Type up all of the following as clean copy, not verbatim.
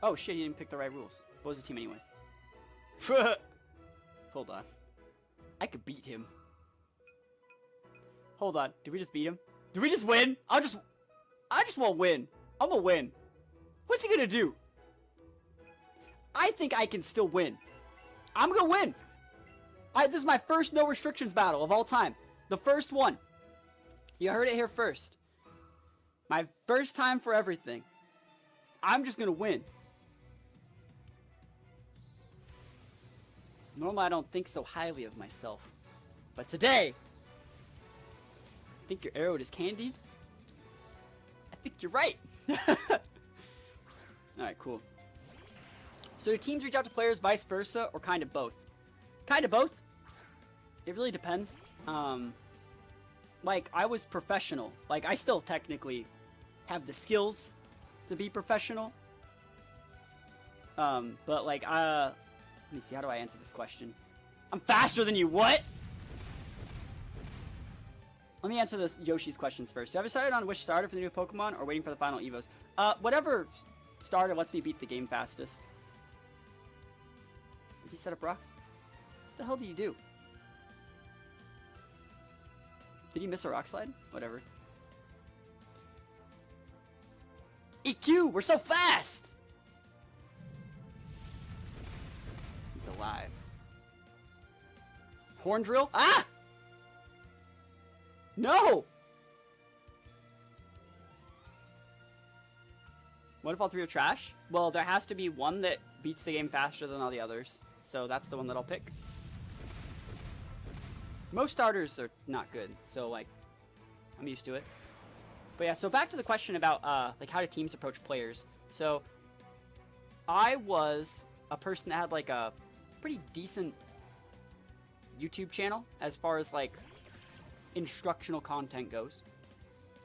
Oh shit, he didn't pick the right rules. What was the team anyways? Hold on. I could beat him. Hold on. Did we just beat him? Did we just win? I just won't win. I'm gonna win. What's he gonna do? I think I can still win. I'm gonna win. This is my first no restrictions battle of all time. The first one. You heard it here first. My first time for everything. I'm just gonna win. Normally I don't think so highly of myself. But today, I think your arrow is candied. I think you're right. Alright, cool. So do teams reach out to players, vice versa, or kind of both? Kind of both. It really depends. Like, I was professional. Like, I still technically have the skills to be professional. But like, let me see, how do I answer this question? I'm faster than you, what? Let me answer this Yoshi's questions first. So have you decided on which starter for the new Pokemon or waiting for the final Evos? Whatever starter lets me beat the game fastest. Did he set up rocks? What the hell did you do? Did he miss a rock slide? Whatever. EQ, we're so fast! He's alive. Horn drill? Ah! No! What if all three are trash? Well, there has to be one that beats the game faster than all the others. So that's the one that I'll pick. Most starters are not good, so like, I'm used to it. But yeah, so back to the question about like how do teams approach players. So I was a person that had like a pretty decent YouTube channel as far as like instructional content goes.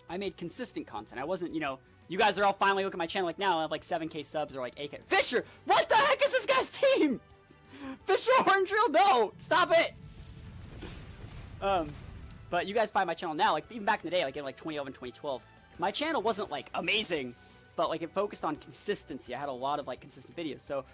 I made consistent content. I wasn't, you know, you guys are all finally looking at my channel like now I have like 7K subs or like 8K. Fisher! What the heck is this guy's team? Fisher Horn Drill? No! Stop it! But you guys find my channel now, like even back in the day, like in like 2011, 2012, my channel wasn't like amazing, but like it focused on consistency. I had a lot of like consistent videos. So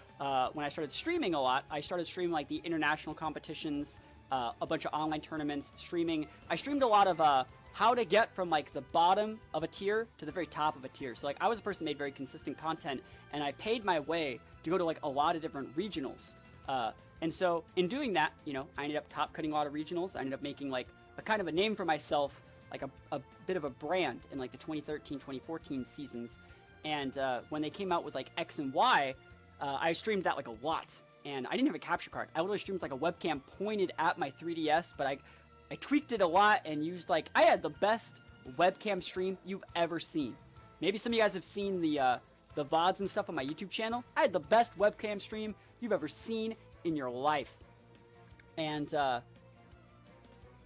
when I started streaming a lot, I started streaming like the international competitions, a bunch of online tournaments, streaming. I streamed a lot of how to get from like the bottom of a tier to the very top of a tier. So like I was a person that made very consistent content, and I paid my way to go to like a lot of different regionals. And so in doing that, you know, I ended up top cutting a lot of regionals. I ended up making like a kind of a name for myself, like a bit of a brand in like the 2013, 2014 seasons. And when they came out with like X and Y, I streamed that like a lot. And I didn't have a capture card. I literally streamed with like a webcam pointed at my 3DS, but I tweaked it a lot and used like, I had the best webcam stream you've ever seen. Maybe some of you guys have seen the VODs and stuff on my YouTube channel. I had the best webcam stream you've ever seen in your life. And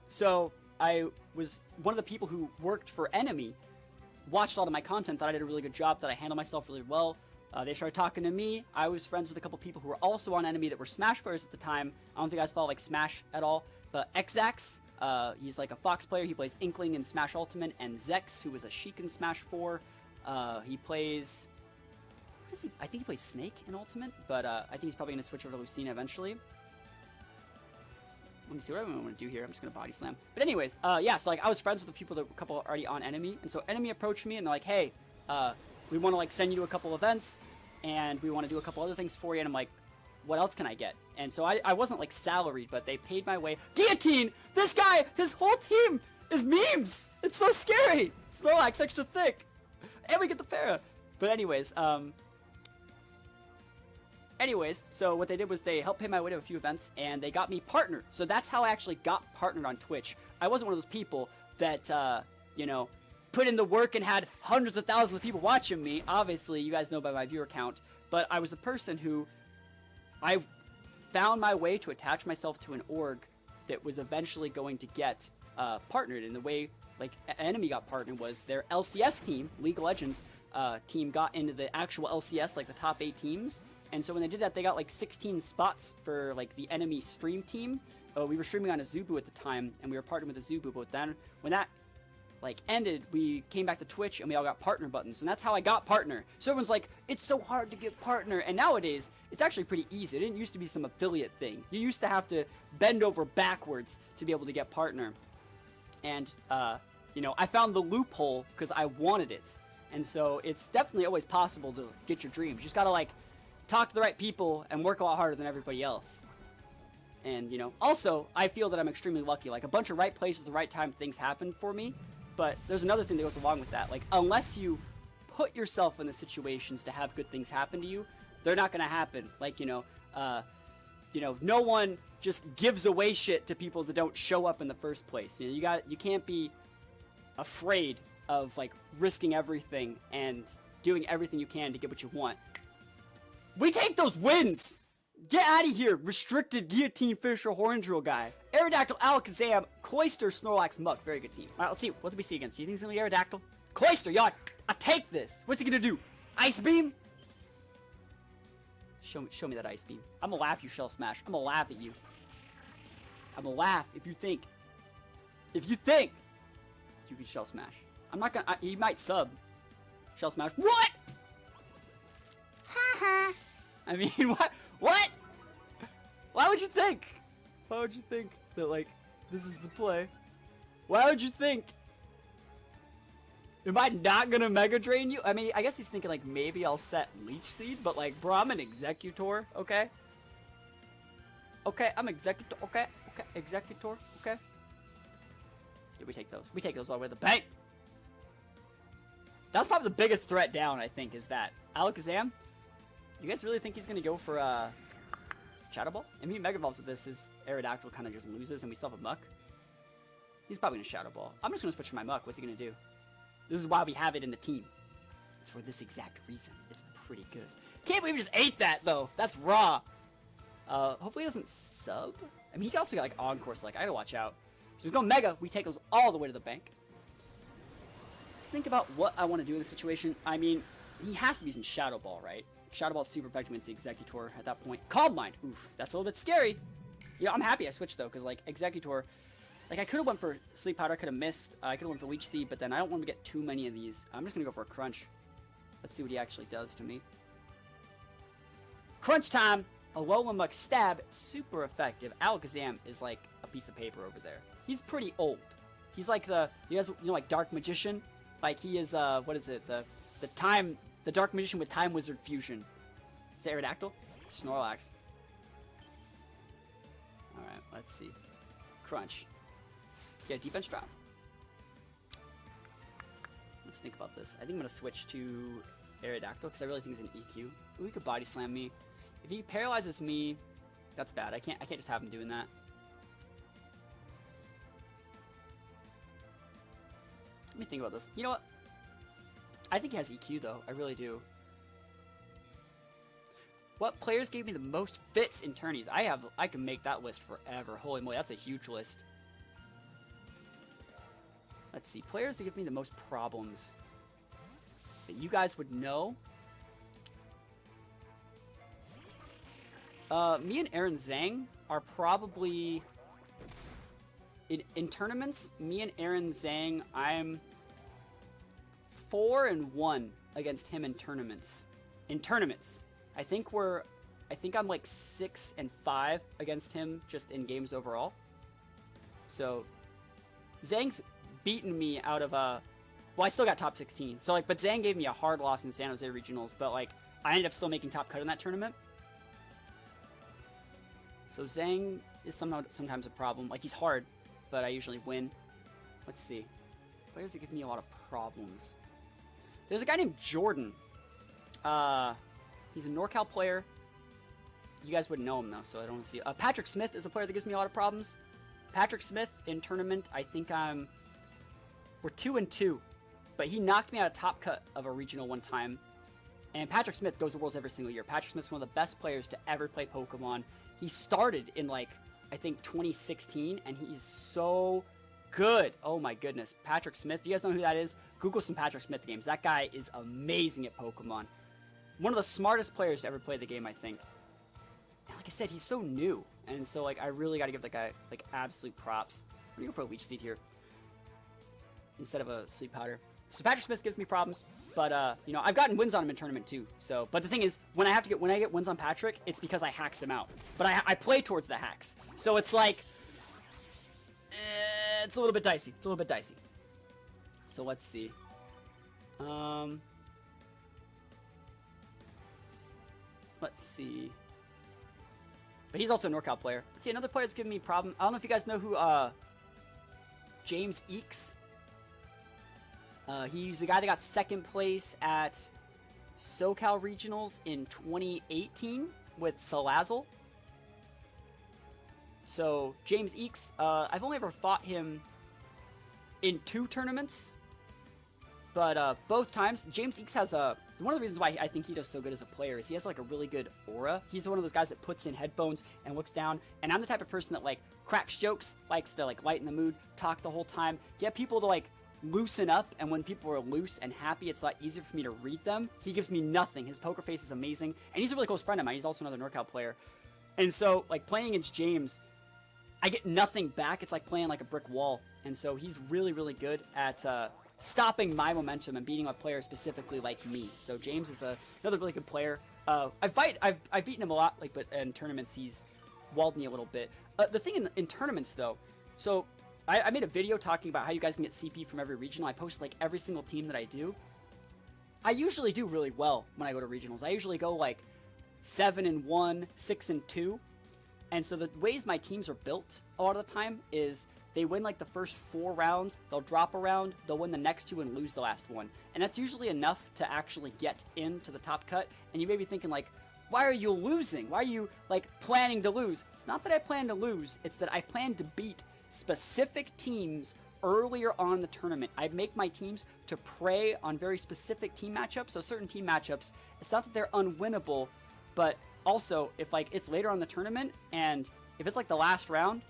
so I was one of the people who worked for Enemy, watched a lot of my content, thought I did a really good job, that I handled myself really well. They started talking to me. I was friends with a couple people who were also on Enemy that were Smash players at the time. I don't think you guys follow like Smash at all, but Xax, he's like a Fox player. He plays Inkling in Smash Ultimate, and Zex, who was a Sheik in Smash 4. He plays, what is he? I think he plays Snake in Ultimate, but I think he's probably going to switch over to Lucina eventually. Let me see what I want to do here. I'm just going to body slam. But anyways, yeah, so like I was friends with a people that were a couple already on Enemy, and so Enemy approached me and they're like, hey, we want to like send you to a couple events, and we want to do a couple other things for you. And I'm like, what else can I get? And so I wasn't like salaried, but they paid my way. Guillotine! This guy, his whole team is memes! It's so scary! Snorlax extra thick! And we get the para! But anyways, so what they did was they helped pay my way to a few events, and they got me partnered. So that's how I actually got partnered on Twitch. I wasn't one of those people that, you know, put in the work and had hundreds of thousands of people watching me. Obviously, you guys know by my viewer count. But I was a person who I found my way to attach myself to an org that was eventually going to get partnered. And the way like Enemy got partnered was their LCS team, League of Legends team, got into the actual LCS, like the top 8 teams. And so when they did that, they got like 16 spots for like the Enemy stream team. We were streaming on a Zubu at the time, and we were partnered with a Zubu. But then when that like ended, we came back to Twitch and we all got partner buttons, and that's how I got partner. So everyone's like, it's so hard to get partner, and nowadays it's actually pretty easy. It didn't used to be some affiliate thing. You used to have to bend over backwards to be able to get partner, and you know, I found the loophole because I wanted it, and so it's definitely always possible to get your dreams. You just gotta like talk to the right people and work a lot harder than everybody else. And, you know, also, I feel that I'm extremely lucky. Like, a bunch of right places at the right time, things happen for me. But there's another thing that goes along with that. Like, unless you put yourself in the situations to have good things happen to you, they're not going to happen. Like, you know, no one just gives away shit to people that don't show up in the first place. You know, you can't be afraid of, like, risking everything and doing everything you can to get what you want. We take those wins! Get out of here, restricted guillotine Fisher horn drill guy. Aerodactyl, Alakazam, Cloyster, Snorlax, Muck. Very good team. Alright, let's see. What do we see against? Do you think he's gonna be Aerodactyl? Cloyster, yo, I take this. What's he gonna do? Ice Beam? Show me that Ice Beam. I'm gonna laugh if you Shell Smash. I'm gonna laugh at you. I'm gonna laugh if you think you can Shell Smash. I'm not gonna, he might sub. Shell Smash. What? Haha. I mean, what? What? Why would you think? Why would you think that, like, this is the play? Why would you think? Am I not gonna Mega Drain you? I mean, I guess he's thinking, like, maybe I'll set Leech Seed, but, like, bro, I'm an Executor, okay? Okay, I'm Executor, okay? Okay, Executor, okay? Yeah, we take those. We take those all the way to the bank! That's probably the biggest threat down, I think, is that. Alakazam? You guys really think he's gonna go for Shadow Ball? I mean, Mega Evolves with this, his Aerodactyl kind of just loses, and we still have a Muck. He's probably gonna Shadow Ball. I'm just gonna switch to my Muck. What's he gonna do? This is why we have it in the team. It's for this exact reason. It's pretty good. Can't believe we just ate that though. That's raw. Hopefully he doesn't sub. I mean, he can also get like Encore, so like I gotta watch out. So we go Mega. We take those all the way to the bank. Let's think about what I want to do in this situation. I mean, he has to be using Shadow Ball, right? Shadow Ball's super effective against the Executor at that point. Calm Mind. Oof, that's a little bit scary. Yeah, I'm happy I switched though, because like Executor, like I could have went for Sleep Powder, I could have missed. I could have went for Leech Seed, but then I don't want to get too many of these. I'm just gonna go for a Crunch. Let's see what he actually does to me. Crunch time. Alolan Muck Stab, super effective. Alakazam is like a piece of paper over there. He's pretty old. He's like you know, like Dark Magician. Like he is what is it? The Dark Magician with Time Wizard Fusion. Is it Aerodactyl? Snorlax. Alright, let's see. Crunch. Yeah, defense drop. Let's think about this. I think I'm going to switch to Aerodactyl because I really think he's an EQ. Ooh, he could Body Slam me. If he paralyzes me, that's bad. I can't just have him doing that. Let me think about this. You know what? I think he has EQ though. I really do. What players gave me the most fits in tourneys? I can make that list forever. Holy moly, that's a huge list. Let's see. Players that give me the most problems that you guys would know. Me and Aaron Zhang are probably in tournaments. Me and Aaron Zhang, I'm 4-1 against him in tournaments. I think I'm like 6-5 against him just in games overall. So Zhang's beaten me out of well, I still got top 16. So like, but Zhang gave me a hard loss in San Jose Regionals, but like I ended up still making top cut in that tournament. So Zhang is sometimes a problem. Like he's hard, but I usually win. Let's see. Players that give me a lot of problems. There's a guy named Jordan. He's a NorCal player. You guys wouldn't know him though, so I don't want to see. Patrick Smith is a player that gives me a lot of problems. Patrick Smith in tournament, I think we're 2-2, but he knocked me out of top cut of a regional one time. And Patrick Smith goes to Worlds every single year. Patrick Smith's one of the best players to ever play Pokemon. He started in like I think 2016, and he's so good. Oh my goodness, Patrick Smith. If you guys know who that is, Google some Patrick Smith games. That guy is amazing at Pokemon. One of the smartest players to ever play the game, I think. And like I said, he's so new. And so, like, I really got to give that guy, like, absolute props. I'm going to go for a Leech Seed here. instead of a sleep powder. So Patrick Smith gives me problems, but you know, I've gotten wins on him in tournament too. So, but the thing is, when I get wins on Patrick, it's because I hacks him out. But I play towards the hacks, so it's like it's a little bit dicey. It's a little bit dicey. So let's see. Let's see. But he's also a NorCal player. Let's see, another player that's giving me a problem. I don't know if you guys know who James Eeks. He's the guy that got second place at SoCal Regionals in 2018 with Salazzle. So, James Eeks, I've only ever fought him in 2 tournaments. But both times, James Eeks has one of the reasons why I think he does so good as a player is he has like a really good aura. He's one of those guys that puts in headphones and looks down. And I'm the type of person that like cracks jokes, likes to like lighten the mood, talk the whole time, get people to like loosen up. And when people are loose and happy, it's a lot easier for me to read them. He gives me nothing. His poker face is amazing. And he's a really close friend of mine. He's also another NorCal player. And so like playing against James, I get nothing back. It's like playing like a brick wall. And so he's really, really good at stopping my momentum and beating a player specifically like me. So James is another really good player. I've beaten him a lot, like, but in tournaments he's walled me a little bit. The thing in tournaments though, so I made a video talking about how you guys can get CP from every regional. I post like every single team that I do. I usually do really well when I go to regionals. I usually go like 7-1, 6-2. And so the ways my teams are built a lot of the time is they win like the first 4 rounds, they'll drop a round, they'll win the next 2 and lose the last one. And that's usually enough to actually get into the top cut. And you may be thinking like, why are you losing? Why are you like planning to lose? It's not that I plan to lose, it's that I plan to beat specific teams earlier on in the tournament. I make my teams to prey on very specific team matchups. So certain team matchups, it's not that they're unwinnable, but also if like it's later on in the tournament and if it's like the last round,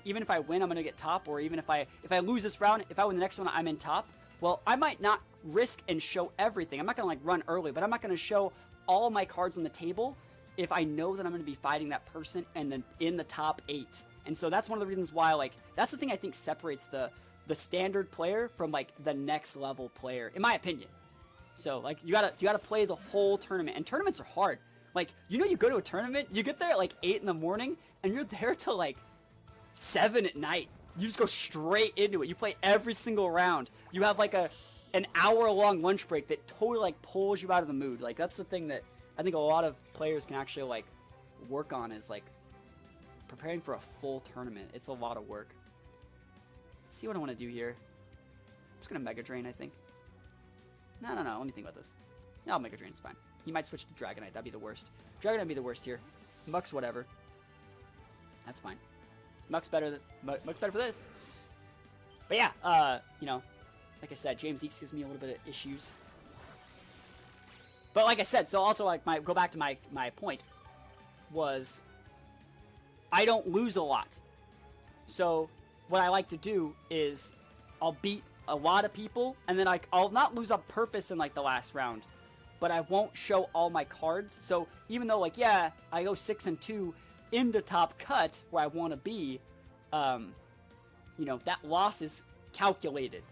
even if I win, I'm going to get top, or even if I lose this round, if I win the next one, I'm in top. Well, I might not risk and show everything. I'm not going to like run early, but I'm not going to show all my cards on the table if I know that I'm going to be fighting that person and then in the top 8. And so that's one of the reasons why, like, that's the thing I think separates the standard player from like the next level player, in my opinion. So like you gotta play the whole tournament, and tournaments are hard. Like, you know, you go to a tournament, you get there at like 8 in the morning, and you're there till like 7 at night. You just go straight into it. You play every single round. You have like an hour-long lunch break that totally like pulls you out of the mood. Like, that's the thing that I think a lot of players can actually like work on, is like preparing for a full tournament. It's a lot of work. Let's see what I want to do here. I'm just gonna Mega Drain, I think. No. Let me think about this. No, Mega Drain's fine. He might switch to Dragonite. That'd be the worst. Dragonite would be the worst here. Muck's whatever. That's fine. Muck's better for this. But yeah, you know, like I said, James Eeks gives me a little bit of issues. But like I said, so also like go back to my point was I don't lose a lot. So what I like to do is I'll beat a lot of people, and then I'll not lose on purpose in like the last round, but I won't show all my cards. So even though like, yeah, I go 6-2 into top cut where I want to be, you know, that loss is calculated.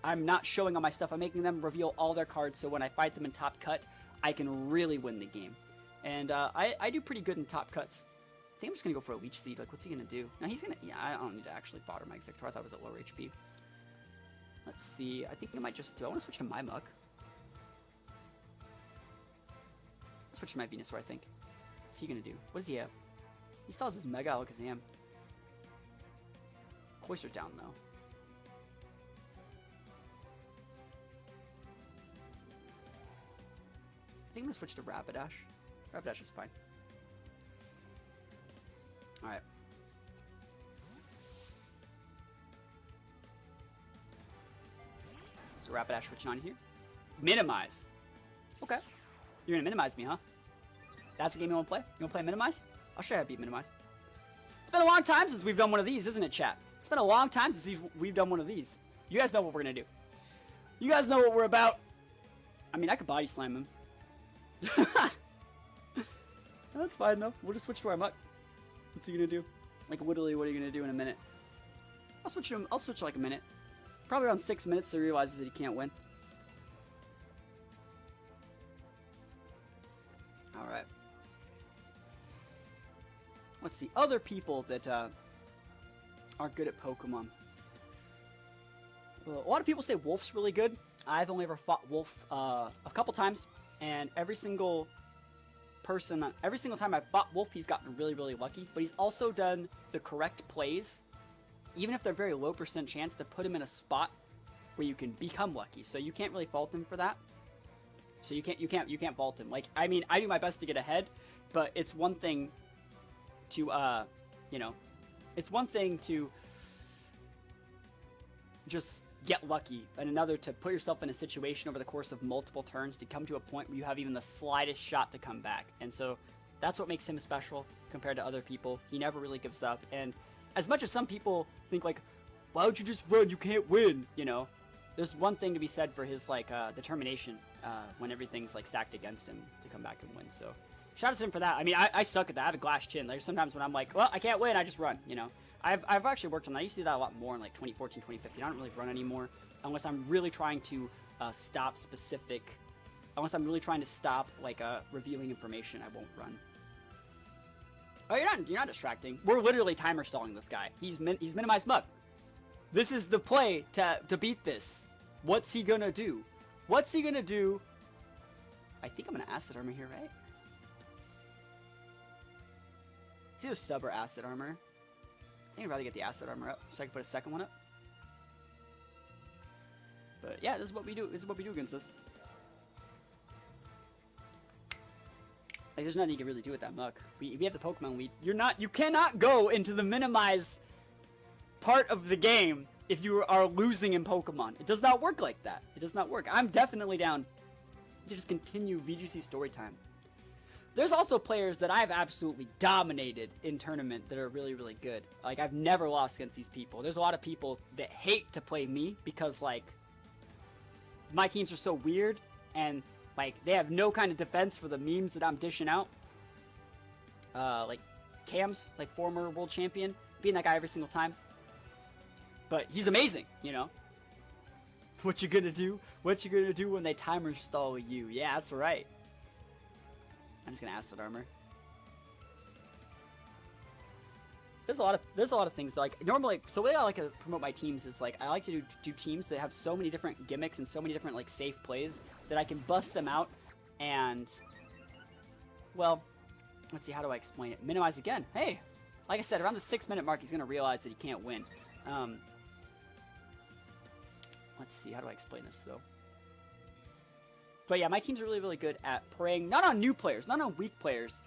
I'm not showing all my stuff. I'm making them reveal all their cards, so when I fight them in top cut, I can really win the game. And I do pretty good in top cuts. I think I'm just going to go for a Leech Seed. Like, what's he going to do? Now, he's going to... Yeah, I don't need to actually fodder my Executor. I thought it was at lower HP. Let's see. I think I might just... Do I want to switch to my Muck? Let's switch to my Venusaur, I think. What's he going to do? What does he have? He still has his Mega Alakazam. Cloyster's down, though. I think I'm going to switch to Rapidash. Rapidash is fine. Alright. So Rapidash switching on here. Minimize. Okay. You're going to minimize me, huh? That's the game you want to play? You want to play Minimize? I'll show you how to beat Minimize. It's been a long time since we've done one of these, isn't it, chat? It's been a long time since we've done one of these. You guys know what we're going to do. You guys know what we're about. I mean, I could body slam him. That's fine, though. We'll just switch to our Muck. What's he gonna do? Like, literally, what are you gonna do in a minute? I'll switch to like a minute. Probably around 6 minutes, so he realizes that he can't win. Alright. Let's see. Other people that are good at Pokemon. A lot of people say Wolf's really good. I've only ever fought Wolf a couple times, and every single time I've fought Wolf, he's gotten really, really lucky. But he's also done the correct plays, even if they're very low % chance, to put him in a spot where you can become lucky. So you can't really fault him for that. So you can't fault him. Like, I mean, I do my best to get ahead, but it's one thing to you know, it's one thing to just get lucky, and another to put yourself in a situation over the course of multiple turns to come to a point where you have even the slightest shot to come back. And so that's what makes him special compared to other people. He never really gives up. And as much as some people think like, why would you just run? You can't win. You know, there's one thing to be said for his like determination when everything's like stacked against him to come back and win. So shout out to him for that. I mean, I suck at that. I have a glass chin. There's sometimes when I'm like, well, I can't win, I just run, you know. I've actually worked on that. I used to do that a lot more in like 2014, 2015. I don't really run anymore unless I'm really trying to stop like revealing information. I won't run. Oh, you're not distracting. We're literally timer stalling this guy. He's minimized Mug. This is the play to beat this. What's he gonna do? What's he gonna do? I think I'm gonna Acid Armor here, right? It's either Sub or Acid Armor. I think I'd rather get the Acid Armor up so I can put a second one up. But yeah, this is what we do. This is what we do against this. Like, there's nothing you can really do with that Muck. We have the Pokemon lead. You cannot go into the minimize part of the game if you are losing in Pokemon. It does not work like that. It does not work. I'm definitely down to just continue VGC story time. There's also players that I've absolutely dominated in tournament that are really, really good. Like, I've never lost against these people. There's a lot of people that hate to play me because, like, my teams are so weird and, like, they have no kind of defense for the memes that I'm dishing out. Like, Cam's, like, former world champion, beating that guy every single time. But he's amazing, you know? What you gonna do? What you gonna do when they timer stall you? Yeah, that's right. I'm just gonna Acid Armor. There's a lot of things that, like, normally. So the way I like to promote my teams is like I like to do teams that have so many different gimmicks and so many different like safe plays that I can bust them out and, well, let's see, how do I explain it? Minimize again. Hey, like I said, around the 6-minute mark, he's gonna realize that he can't win. Let's see, how do I explain this though? But yeah, my teams are really, really good at preying, not on new players, not on weak players,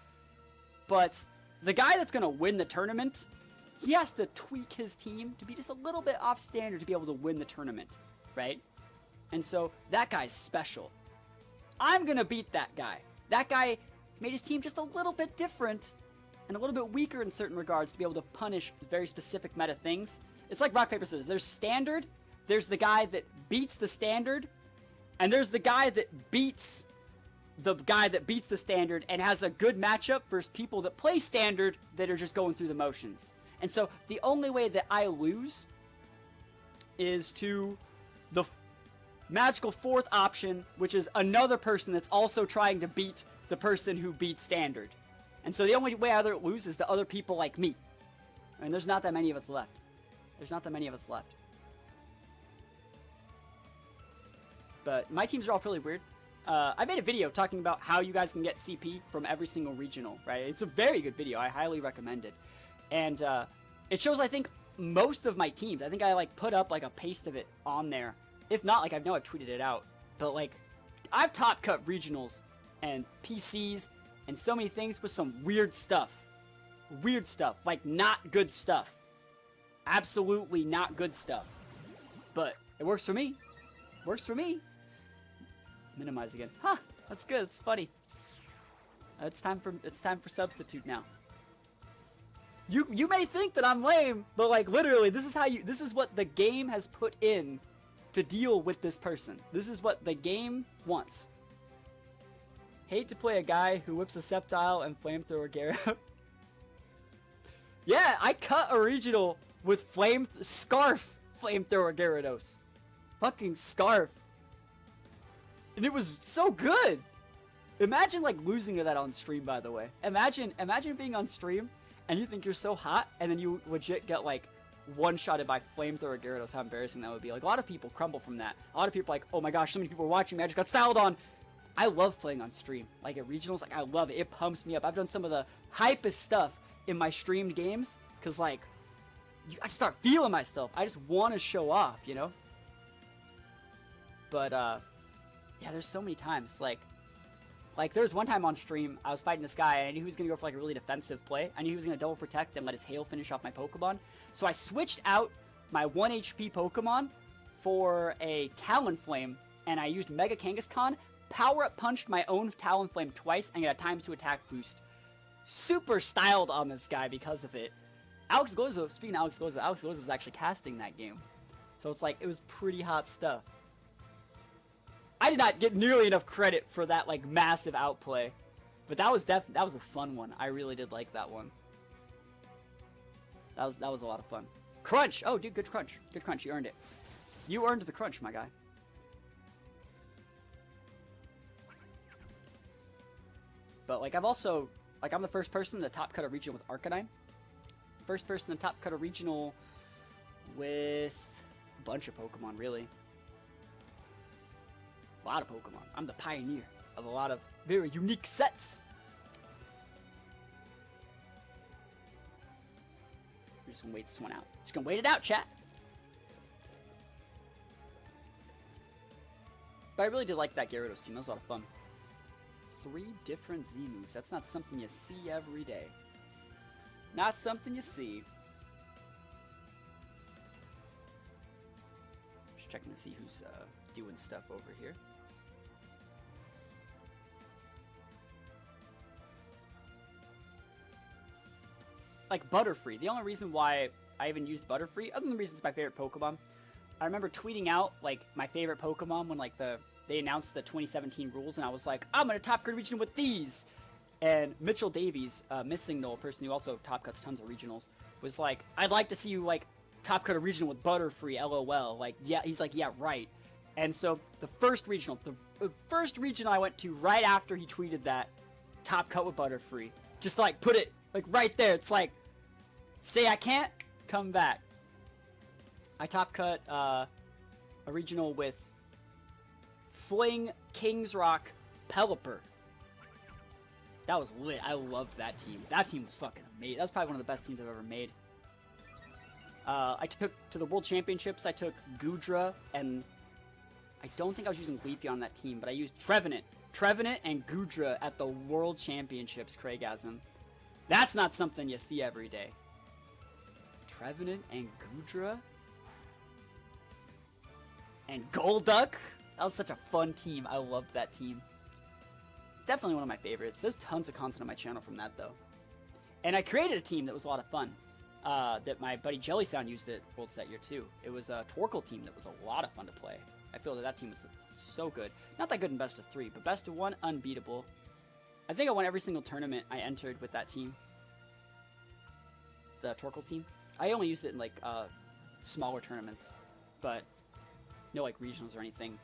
but the guy that's going to win the tournament, he has to tweak his team to be just a little bit off standard to be able to win the tournament, right? And so that guy's special. I'm going to beat that guy. That guy made his team just a little bit different and a little bit weaker in certain regards to be able to punish very specific meta things. It's like rock, paper, scissors. There's standard, there's the guy that beats the standard, and there's the guy that beats the standard and has a good matchup versus people that play standard that are just going through the motions. And so the only way that I lose is to the magical fourth option, which is another person that's also trying to beat the person who beats standard. And so the only way I either lose is to other people like me. And there's not that many of us left. But my teams are all really weird. I made a video talking about how you guys can get CP from every single regional, right? It's a very good video. I highly recommend it. And it shows, I think, most of my teams. I think I, like, put up, like, a paste of it on there. If not, like, I know I've tweeted it out. But, like, I've top cut regionals and PCs and so many things with some weird stuff. Weird stuff. Like, not good stuff. Absolutely not good stuff. But it works for me. Works for me. Minimize again. Huh, that's good. It's funny. It's time for substitute now. You may think that I'm lame, but like literally this is what the game has put in to deal with this person. This is what the game wants. Hate to play a guy who whips a Sceptile and Flamethrower Gyarados. Yeah, I cut a regional with Scarf Flamethrower Gyarados. fucking Scarf. And it was so good. Imagine like losing to that on stream, by the way. Imagine being on stream and you think you're so hot and then you legit get like one-shotted by Flamethrower Gyarados. How embarrassing that would be. Like a lot of people crumble from that. A lot of people are like, oh my gosh, so many people are watching me. I just got styled on. I love playing on stream. Like at regionals, like I love it. It pumps me up. I've done some of the hypest stuff in my streamed games because like I start feeling myself. I just want to show off, you know? But yeah, there's so many times like there was one time on stream I was fighting this guy and I knew he was gonna go for like a really defensive play. I knew he was gonna double protect and let his hail finish off my Pokemon. So I switched out my 1 HP Pokemon for a Talonflame and I used Mega Kangaskhan, power up punched my own Talonflame twice and got a times 2 attack boost. Super styled on this guy because of it. Alex Gozo, speaking of Alex Gozo was actually casting that game. So it's like, it was pretty hot stuff. I did not get nearly enough credit for that like massive outplay. But that was that was a fun one. I really did like that one. That was a lot of fun. Crunch! Oh dude, good crunch. Good crunch, you earned it. You earned the crunch, my guy. But like I've also, like I'm the first person to top cut a regional with Arcanine. First person to top cut a regional with a bunch of Pokemon, really. A lot of Pokemon. I'm the pioneer of a lot of very unique sets. We're just gonna wait this one out. Just gonna wait it out, chat. But I really did like that Gyarados team. That was a lot of fun. 3 different Z moves. That's not something you see every day. Not something you see. Just checking to see who's doing stuff over here. Like Butterfree. The only reason why I even used Butterfree, other than the reason it's my favorite Pokemon, I remember tweeting out like my favorite Pokemon when like they announced the 2017 rules, and I was like, I'm gonna top cut region with these. And Mitchell Davies, Missing Null, a person who also top cuts tons of regionals, was like, I'd like to see you like top cut a regional with Butterfree, LOL. Like, yeah, he's like, yeah, right. And so the first regional I went to right after he tweeted that, top cut with Butterfree. Just like put it like right there. It's like, say I can't, come back. I top cut a regional with Fling, King's Rock, Pelipper. That was lit. I loved that team. That team was fucking amazing. That was probably one of the best teams I've ever made. I took to the World Championships, I took Goodra, and I don't think I was using Wifi on that team, but I used Trevenant. Trevenant and Goodra at the World Championships, Craigasm. That's not something you see every day. Trevenant and Goodra? And Golduck? That was such a fun team. I loved that team. Definitely one of my favorites. There's tons of content on my channel from that, though. And I created a team that was a lot of fun. That my buddy Jellysound used at Worlds that year, too. It was a Torkoal team that was a lot of fun to play. I feel that team was so good. Not that good in best of 3, but best of 1, unbeatable. I think I won every single tournament I entered with that team. The Torkoal team. I only used it in, like, smaller tournaments. But no, like, regionals or anything.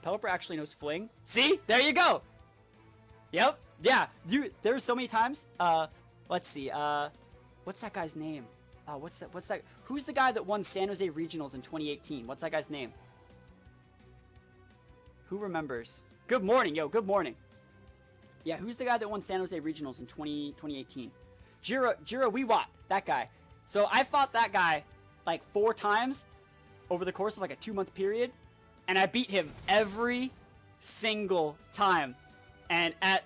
Pelipper actually knows Fling. See? There you go! Yep. Yeah. There's so many times. Let's see. What's that guy's name? What's that? Who's the guy that won San Jose Regionals in 2018? What's that guy's name? Who remembers? Good morning, yo. Good morning. Yeah, who's the guy that won San Jose Regionals in 2018? Jiro Wiwat. That guy. So I fought that guy like 4 times over the course of like a 2-month period. And I beat him every single time. And at,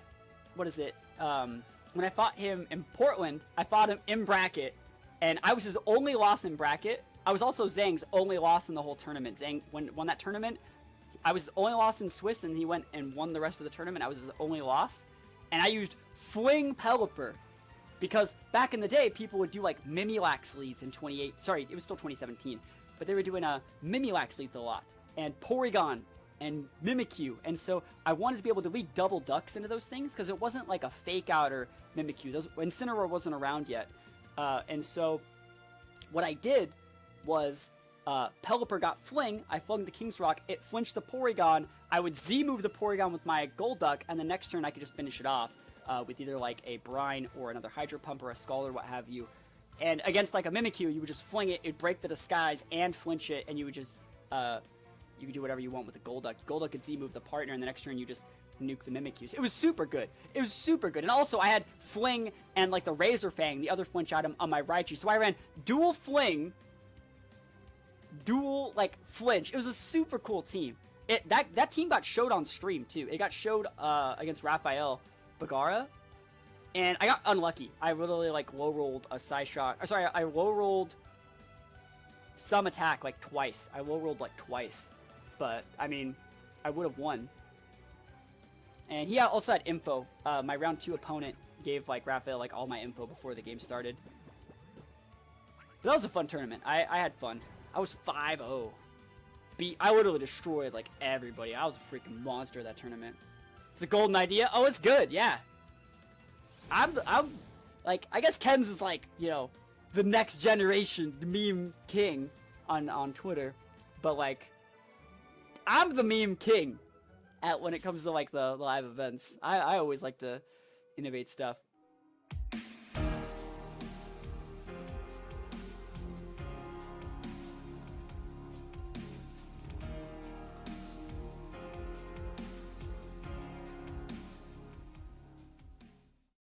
what is it? When I fought him in Portland, I fought him in bracket. And I was his only loss in bracket. I was also Zhang's only loss in the whole tournament. Zhang won that tournament. I was his only loss in Swiss, and he went and won the rest of the tournament. I was his only loss. And I used Fling Pelipper. Because back in the day, people would do like Mimilax leads in 28. Sorry, it was still 2017. But they were doing Mimilax leads a lot. And Porygon and Mimikyu. And so I wanted to be able to lead double ducks into those things because it wasn't like a fake out or Mimikyu. Incineroar wasn't around yet. And so what I did was Pelipper got Fling. I flung the King's Rock. It flinched the Porygon. I would Z-move the Porygon with my Golduck, and the next turn I could just finish it off with either like a Brine or another Hydro Pump or a Scald or what have you. And against like a Mimikyu, you would just fling it, it'd break the disguise and flinch it, and you would just, you could do whatever you want with the Golduck. Golduck could Z-move the partner, and the next turn you just nuke the Mimikyus. It was super good. It was super good. And also, I had Fling and like the Razor Fang, the other flinch item, on my Raichu. So I ran dual Fling, dual like flinch. It was a super cool team. That team got showed on stream too. It got showed against Raphael Bagara. And I got unlucky. I literally, like, low-rolled a Psyshock. Or, sorry, I low-rolled some attack, like, twice. I low-rolled, like, twice. But, I mean, I would have won. And he also had info. My round 2 opponent gave, like, Raphael, like, all my info before the game started. But that was a fun tournament. I had fun. I was 5-0. I literally destroyed, like, everybody. I was a freaking monster that tournament. It's a golden idea. Oh, it's good. Yeah. I'm like, I guess Ken's is like, you know, the next generation meme king on Twitter, but like, I'm the meme king when it comes to like the live events. I always like to innovate stuff.